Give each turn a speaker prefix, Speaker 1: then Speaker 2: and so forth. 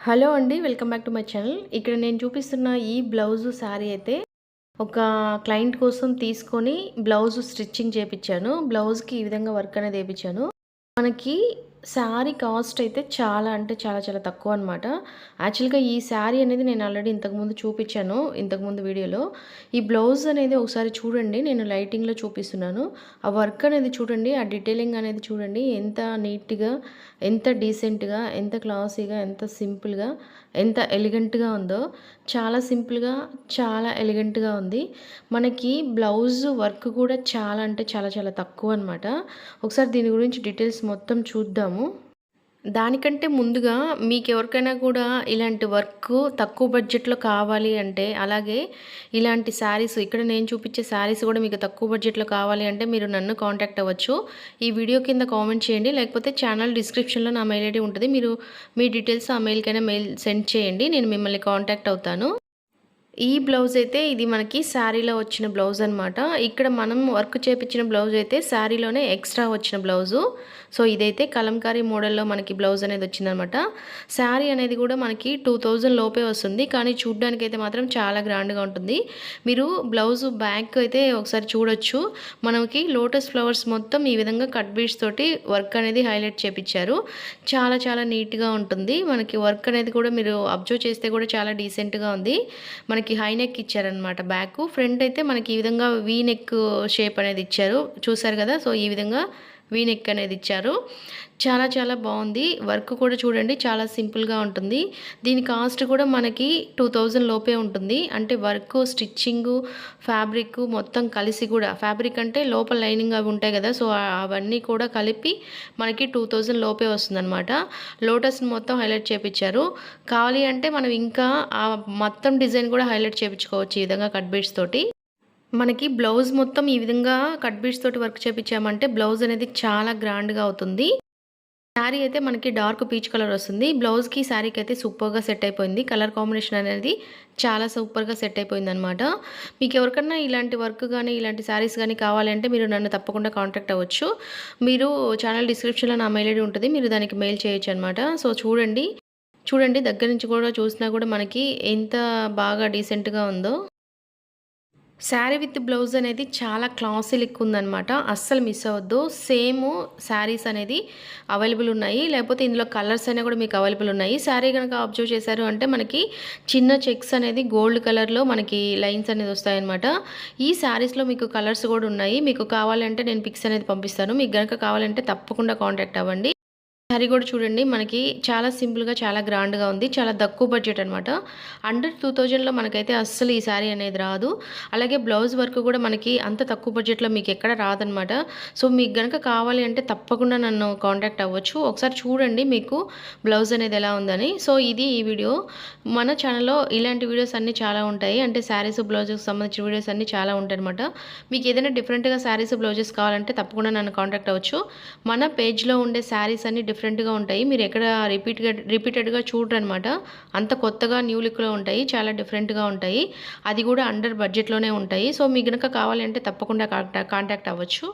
Speaker 1: Hello అండి. Welcome back to my channel. ఇక్కడ నేను చూపిస్తున్న ఈ బ్లౌజు శారీ అయితే ఒక క్లయింట్ కోసం తీసుకొని బ్లౌజు స్టిచ్చింగ్ చేపిచ్చాను. బ్లౌజ్‌కి ఈ విధంగా వర్క్ అనేది ఏపిచ్చాను. మనకి శారీ కాస్ట్ అయితే చాలా అంటే చాలా చాలా తక్కువనమాట. యాక్చువల్‌గా ఈ శారీ అనేది నేను ఆల్రెడీ ఇంతకుముందు చూపిచ్చాను. ఇంతకుముందు వీడియోలో. ఈ బ్లౌజ్ అనేది ఒకసారి చూడండి. నేను లైటింగ్‌లో చూపిస్తున్నాను. ఆ వర్క్ అనేది చూడండి. ఆ డీటెయిలింగ్ అనేది చూడండి. ఎంత నీట్‌గా, ఎంత డీసెంట్‌గా, ఎంత క్లాసీగా, ఎంత సింపుల్‌గా, ఎంత ఎలిగెంట్‌గా ఉందో. చాలా సింపుల్‌గా, చాలా ఎలిగెంట్‌గా ఉంది. మనకి బ్లౌజ్ వర్క్ కూడా చాలా అంటే చాలా చాలా తక్కువనమాట. ఒకసారి దీని గురించి డీటెయిల్స్ మొత్తం చూద్దాము. దానికంటే ముందుగా మీకెవరికైనా కూడా ఇలాంటి వర్కు తక్కువ బడ్జెట్‌లో కావాలి అంటే, అలాగే ఇలాంటి శారీస్ ఇక్కడ నేను చూపించే శారీస్ కూడా మీకు తక్కువ బడ్జెట్‌లో కావాలి అంటే మీరు నన్ను కాంటాక్ట్ అవ్వచ్చు. ఈ వీడియో కింద కామెంట్ చేయండి. లేకపోతే ఛానల్ డిస్క్రిప్షన్‌లో నా మెయిల్ ఐడీ ఉంటది. మీరు మీ డీటెయిల్స్ ఆ మెయిల్‌కైనా మెయిల్ సెండ్ చేయండి. నేను మిమ్మల్ని కాంటాక్ట్ అవుతాను. ఈ బ్లౌజ్ అయితే ఇది మనకి శారీలో వచ్చిన బ్లౌజ్ అనమాట. ఇక్కడ మనం వర్క్ చేపించిన బ్లౌజ్ అయితే శారీలోనే ఎక్స్ట్రా వచ్చిన బ్లౌజు. సో ఇదైతే కలంకారీ మోడల్‌లో మనకి బ్లౌజ్ అనేది వచ్చిందనమాట. శారీ అనేది కూడా మనకి 2000 లోపే వస్తుంది. కానీ చూడ్డానికైతే మాత్రం చాలా గ్రాండ్‌గా ఉంటుంది. మీరు బ్లౌజ్ బ్యాక్ అయితే ఒకసారి చూడొచ్చు. మనకి లోటస్ ఫ్లవర్స్ మొత్తం ఈ విధంగా కట్ బీడ్స్ తోటి వర్క్ అనేది హైలైట్ చేపిచ్చారు. చాలా చాలా నీట్‌గా ఉంటుంది. మనకి వర్క్ అనేది కూడా మీరు అబ్జర్వ్ చేస్తే కూడా చాలా డీసెంట్‌గా ఉంది. మనకి హై నెక్ ఇచ్చారనమాట బ్యాక్. ఫ్రంట్ అయితే మనకి ఈ విధంగా వీ నెక్ షేప్ అనేది ఇచ్చారు. చూసారు కదా! సో ఈ విధంగా వీ నెక్ అనేది ఇచ్చారు. చాలా చాలా బాగుంది. వర్క్ కూడా చూడండి చాలా సింపుల్‌గా ఉంటుంది. దీని కాస్ట్ కూడా మనకి 2000 లోపే ఉంటుంది. అంటే వర్క్, స్టిచ్చింగు, ఫ్యాబ్రిక్ మొత్తం కలిసి కూడా ఫ్యాబ్రిక్ అంటే లోపల లైనింగ్ అవి ఉంటాయి కదా! సో అవన్నీ కూడా కలిపి మనకి 2000 లోపే వస్తుందనమాట. లోటస్‌ని మొత్తం హైలైట్ చేపిచ్చారు. కావాలి అంటే మనం ఇంకా మొత్తం డిజైన్ కూడా హైలైట్ చేపించుకోవచ్చు ఈ విధంగా కట్ బీడ్స్ తోటి. మనకి బ్లౌజ్ మొత్తం ఈ విధంగా కట్ బీడ్స్ తోటి వర్క్ చేపించామంటే బ్లౌజ్ అనేది చాలా గ్రాండ్‌గా అవుతుంది. శారీ అయితే మనకి డార్క్ పీచ్ కలర్ వస్తుంది. బ్లౌజ్‌కి శారీకి అయితే సూపర్‌గా సెట్ అయిపోయింది. కలర్ కాంబినేషన్ అనేది చాలా సూపర్‌గా సెట్ అయిపోయిందనమాట. మీకు ఎవరికన్నా ఇలాంటి వర్క్ గానీ, ఇలాంటి శారీస్ గానీ కావాలంటే మీరు నన్ను తప్పకుండా కాంటాక్ట్ అవ్వచ్చు. మీరు ఛానల్ డిస్క్రిప్షన్‌లో నా మెయిల్ ఐడీ ఉంటది. మీరు దానికి మెయిల్ చేయొచ్చనమాట. సో చూడండి. చూడండి దగ్గర నుంచి కూడా చూసినా కూడా మనకి ఎంత బాగా డీసెంట్‌గా ఉందో. శారీ విత్ బ్లౌజ్ అనేది చాలా క్లాసీ లుక్ ఉందనమాట. అస్సలు మిస్ అవ్వద్దు. సేమ్ శారీస్ అనేది అవైలబుల్ ఉన్నాయి. లేకపోతే ఇందులో కలర్స్ అయినా కూడా మీకు అవైలబుల్ ఉన్నాయి. శారీ కనుక అబ్జర్వ్ చేశారు అంటే మనకి చిన్న చెక్స్ అనేది గోల్డ్ కలర్‌లో మనకి లైన్స్ అనేది వస్తాయన్నమాట. ఈ శారీస్‌లో మీకు కలర్స్ కూడా ఉన్నాయి. మీకు కావాలంటే నేను పిక్స్ అనేది పంపిస్తాను. మీకు గనక కావాలంటే తప్పకుండా కాంటాక్ట్ అవ్వండి. శారీ కూడా చూడండి మనకి చాలా సింపుల్‌గా, చాలా గ్రాండ్‌గా ఉంది. చాలా తక్కువ బడ్జెట్ అనమాట. అండర్ 2000లో మనకైతే అస్సలు ఈ శారీ అనేది రాదు. అలాగే బ్లౌజ్ వర్క్ కూడా మనకి అంత తక్కువ బడ్జెట్‌లో మీకు ఎక్కడ రాదనమాట. సో మీకు గనక కావాలి అంటే తప్పకుండా నన్ను కాంటాక్ట్ అవ్వచ్చు. ఒకసారి చూడండి మీకు బ్లౌజ్ అనేది ఎలా ఉందని. సో ఇది ఈ వీడియో. మన ఛానల్‌లో ఇలాంటి వీడియోస్ అన్నీ చాలా ఉంటాయి. అంటే శారీస్, బ్లౌజెస్‌కి సంబంధించిన వీడియోస్ అన్నీ చాలా ఉంటాయనమాట. మీకు ఏదైనా డిఫరెంట్‌గా శారీస్, బ్లౌజెస్ కావాలంటే తప్పకుండా నన్ను కాంటాక్ట్ అవ్వచ్చు. మన పేజ్‌లో ఉండే శారీస్ అన్నీ డిఫరెంట్‌గా ఉంటాయి. మీరు ఎక్కడ రిపీటెడ్‌గా చూడరనమాట. అంత కొత్తగా న్యూ లుక్‌లో ఉంటాయి. చాలా డిఫరెంట్‌గా ఉంటాయి. అది కూడా అండర్ బడ్జెట్‌లోనే ఉంటాయి. సో మీకు గనక కావాలి అంటే తప్పకుండా కాంటాక్ట్ అవ్వచ్చు.